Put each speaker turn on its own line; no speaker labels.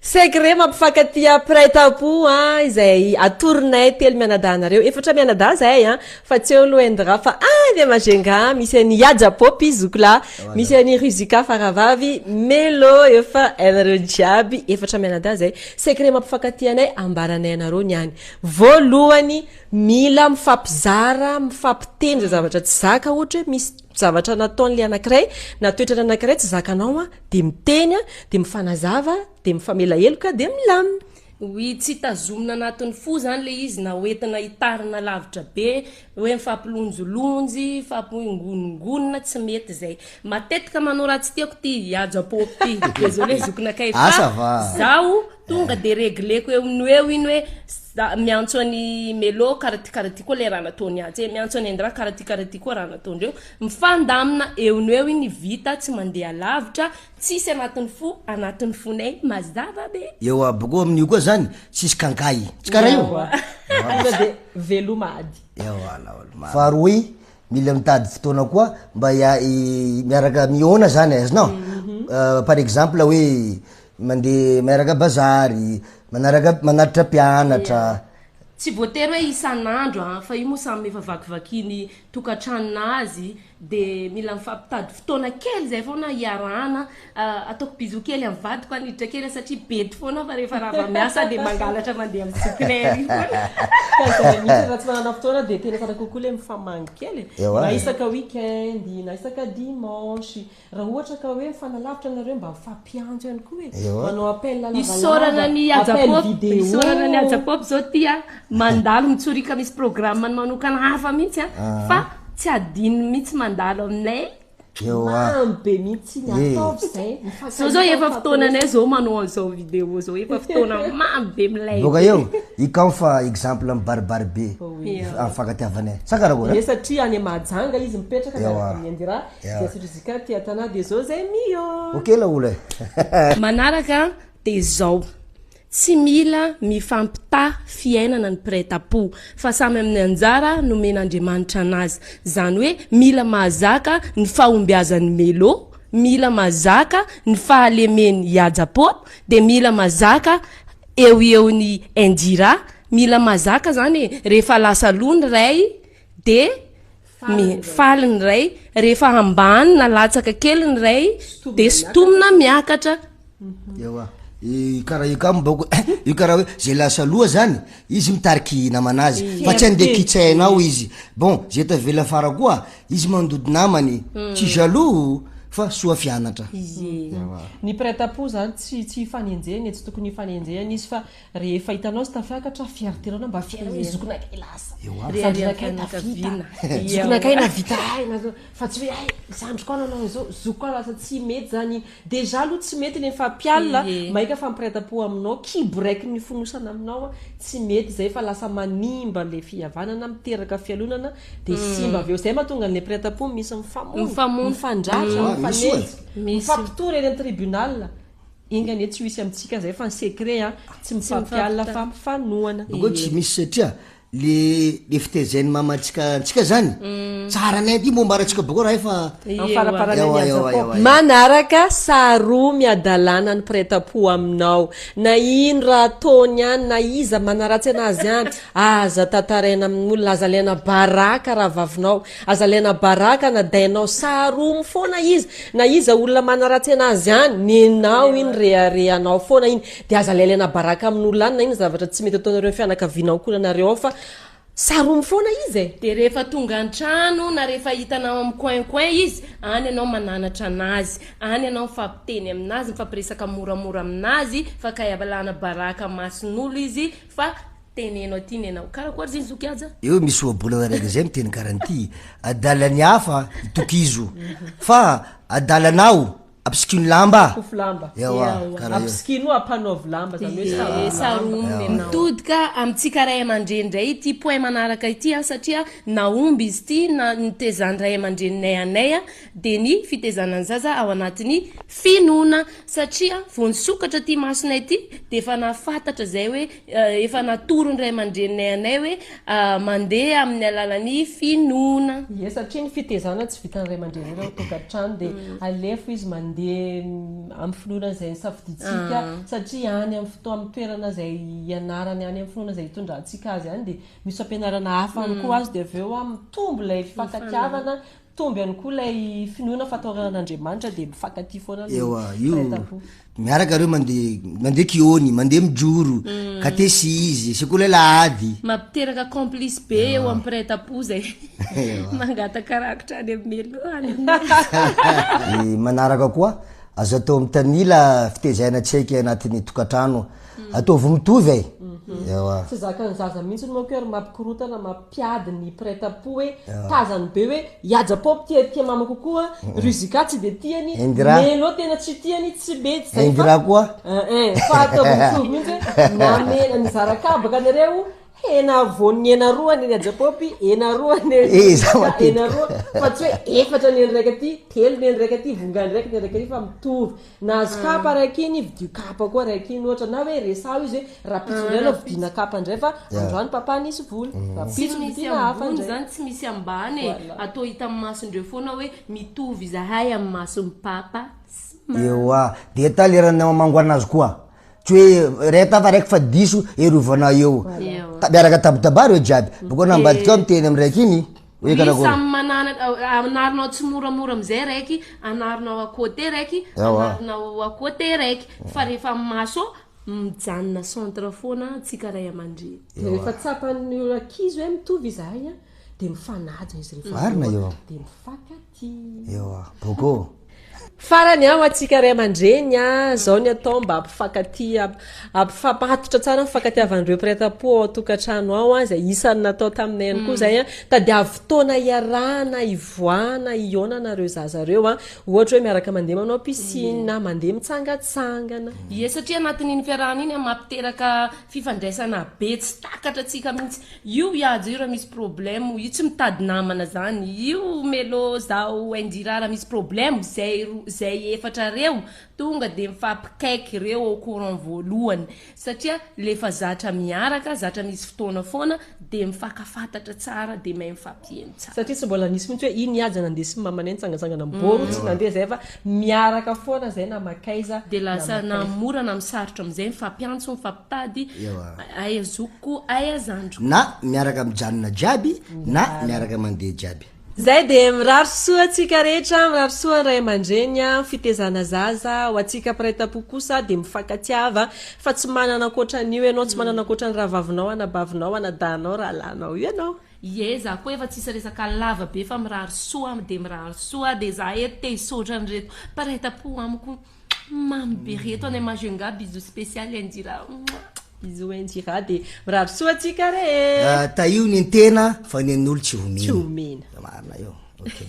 Secret mampifankatia prêt-à-pot izay atournay telo mianadahanareo efatra mianadaha zay fa tsy eo loendra fa de mazenga misy any Yajapop izokla misy any Rizika Faravavy Melo efa anareo jiaby efatra mianadaha zay secret mampifankatia anay ambaranay anareo niany voalohany mila mifampizara mifampitendry zavatra tsy zaka ohatra misy zavatra nataon'le anankiray na toetrana anankiray tsy zakanao de miteny de mifanazava de mifamela heloka de milamina.
Oui, tsy tazomina anatiny fo zany le izy na hoentina hitarina lavitra be hoe mifampilonjolonjy fampiingonongonina tsy mety zay matetika manao raha tsy tiako ty Yajapop ty désolé zokinakay fa zaho tonga de régleko eo eo iny hoe miantso any Melo karaty koa le raha nataony azy miantso any Indra karaty koa raha nataondreo mifandamina eo iny vita tsy mandeha lavitra tsisy anatiny fo anatiny fonay mazava be
eo aboko amin'io koa zany tsisy kankay tsy karaha io
de velomady
faharoy mila mitady fotoana koa mba miaraka miona zany azonao par exemple hoe mandeha miaraka bazary manaritra mpianatra
tsy voatery hoe isan'andro fa io moa samy efa vakivakiny tokantranon'azy de mila mifampitady fotoana kely zay foana iarahana ataoko bizo kely amin'ny vadiko aniditra kely satria bety foana fa rehefa raha miasa de mangalatra mandeha amin'ny sucrery
raha tsy manana fotoana de tena fana kokoa le mifamangy kely na isaka weekend na isaka dimanche raha ohatra ka hoe mifanalavitra anareo mba mifampiantso ihany koa hoe manao appel
isorana ny Yajapop zao tia mandalo mitsorika misy programme manokana hafa mihitsy fa tsy adino mihitsy mandalo aminay
be mihitsy ataovy zay
zao efa fotoananay zao manao an'izao vidéo zao efa fotoana mamy be milay
boka eo ikao fa exemple amin'ny baribary be afankatiavanay sakaraha
satria any Mahajanga izy mipetraka miandira de Rizika ty atana de zao zay mio
ok la olo
manaraka de zao tsy mila mifampita fiainana ny prêt-à-pot fa samy amin'ny anjara nomen'Andriamanitra anazy zany hoe mila mahazaka ny fahombiazan'ny Melo mila mahazaka ny fahalemeny Yajapop de mila mahazaka eo ny Indira mila mahazaka zany rehefa lasa lony ray de faly ny ray rehefa ambany na latsaka kely ny ray de sotomina miakatra
karaha io ka mbako io karaha hoe zay lasa loha zany izy mitariky namanazy fa tsy andeha kitsainao izy bon zay tavela fara koa izy mandody namany tsy jaloux fa soa fianatra
ny prêt-à-pot zany tsy fanenjehany tsy tokony fanenjehany izy fa rehefa hitanao sy tafiakatra fiariterana mba fiaina hoe zokinakay lasa zokinakay na vita fa tsy hoe sandro koa nanao zao zoko koa lasa tsy mety zany déjà aloha tsy mety le mifampialina maika fa prêt-à-pot aminao kibo raiky ny fonosana aminao tsy mety zay fa lasa manimba le fihavanana miteraka fialonana de simba aveo zay mahatonga le prêt-à-pot misy mifandratra mifampitory eny amin'ny tribunal ingany tsy misy amintsika zay fa ny secret tsy mifampialina fa mifanoana
go tsy misy satria le fitezany mamatsika zany tsara nay ty mombarantsika bokoa raha efa
manaraka saroa miadalana ny prêt-à-pot aminao na ino raha ataony any na iza manaratsy anazy any aza tantaraina amin'olona aza lena baraka raha vavinao aza lena baraka na dainao saroa foana izy na iza olona manaratsy anazy any ninao iny reharehanao foana iny de aza lena baraka amin'olona any na iny zavatra tsy mety ataonareo fianakavianao koa nareo fa saromy foana izy
de rehefa tonga an-trano na rehefa hitanao amin'ny coin izy any anao mananatra anazy any anao mifampiteny aminazy mifampiresaka moramora aminazy fa kayabalana baraka mason'olo izy fa tenenao ty nenao karakory zany zoky aza
eo misy oabola araiky zay miteny karanty adalany hafa itokizo fa adalanao apsikino lamba
apsikino apanaovy lamba zany hoe
saromy mitodika amintsika ray aman-drenindray ty point manaraka ity satria naomby izy ty na nitezany ray aman-dreninay anay de ny fitezanany zaza ao anatiny finona satria vo nisokatra ty masonay ty de efa nafantatra zay hoe efa natorony ray aman-dreninay anay hoe mandeha amin'ny alalany finona
satria ny fitezana tsy vitan'ny ray aman-drenay tokantrano de alefo izy mandeha amy finoana zay safiditsika satria any amy fotoa amy toerana zay ianarany any amy finoana zay hitondrantsika azy any de misy ampianarana hafa any koa azy de aveo a mitombo lay fifankatiavana tomby ihany koa lay finoana fataoran'Andriamanitra de mifankaty foana
ewa io miaraka reo mandeha kiony mandeha mijoro katesy izy sy koa lay lahady
mampiteraka complice be eo amy prêt-à-pot zay mangataka rakitra any amy melohany
manaraka koa azo atao amy tanila fitezana tsaiky anatin'ny tokatrano ataovy mitovy ewa
sy zakany zaza mihitsy moa koa mampikorotana mampiady ny prêt-à-pot hoe tazany be hoe iajapop tia mama kokoa rusika tsy de tiany melo tena tsy tiany tsy mety zay
ingira koa
fa ataovy mitovy mihitsy namena ny zarakabaka nareo hena voany hena roa ny ajapopy hena roa ny hena roa fa tsy hoe efatra ny raiky aty telo ny raiky aty vongany raiky ny raiky aty fa mitovy na azo kapa raiky iny vidio kapa koa raiky iny ohatra na hoe resao izy hoe raha pitsolena vidina kapa ndray fa androany papa nisy voly raha pitso vidina hafa ndray
zany tsy misy ambany atao hita amin'ny masondreo foana hoe mitovy zahay amin'ny mason'ny papa
ewa de ta lerana mangoana azy koa tsy hoe reta fa raiky fa diso erovana eo miaraka tabataba reo jiaby boko nambadika ao miteny amy raiky iny hoe
karakory anarinao tsy moramora amizay raiky anarinao akote raiky anarinao akote raiky fa rehefa maso mijanona centre foana tsika ray amandreny
rehefa tsapan'ny akizy hoe mitovy izahay de mifanaja izy rehefa
marina eo
de mifankaty
ewa boko
farany ao atsika ray amandreny zao ny atao mba ampifankaty ampifapatotra tsara mifankatiavan'ireo prêt-à-pot ao tokatrano ao zay isany natao taminay ihany koa zay tadiavy fotoana iarahana ivoana ionanareo zazareo ohatra hoe miaraka mandeha manao piscine mandeha mitsangatsangana
satria anatin'iny fiarahana iny mampiteraka fifandraisana be tsy takatra tsika mihitsy io iady io raha misy problème io tsy mitady namana zany io melo zao indirara misy problème zay efatra reo tonga de mifampikaiky reo au courant voalohany satria lefa zatra miaraka zatra misy fotoana foana de mifakafantatra tsara de mahay mifampieny tsara
satria tsy mbola nisy mihitsy hoe iny iady nandeha sy mamanay nitsangatsangana mboro tsy nandeha zay fa miaraka foana zay na makaiza
de lasa namora na misarotra amizay mifampiantso mifampitady aya zoko aya zandro
na miaraka mijanona jiaby na miaraka mandeha jiaby
zay de mirary soa atsika rehetra mirary soa ray amandreny fitezana zaza ho atsika prêt-à-pot kosa de mifankatiava fa tsy manana ankoatran'io ianao tsy manana ankoatrany raha vavinao anabavinao anadanao raha lanao io ianao
za koa efa tsisy resaka lava be fa mirary soa de mirary soa de za te hisotra an'ireto prêt-à-pot amiko mamy be reto any Majunga bisou spécial indira
izy indira de mirary soa atsika rehe
ta io ny tena fa nen'olo tsy homena
marina
io okay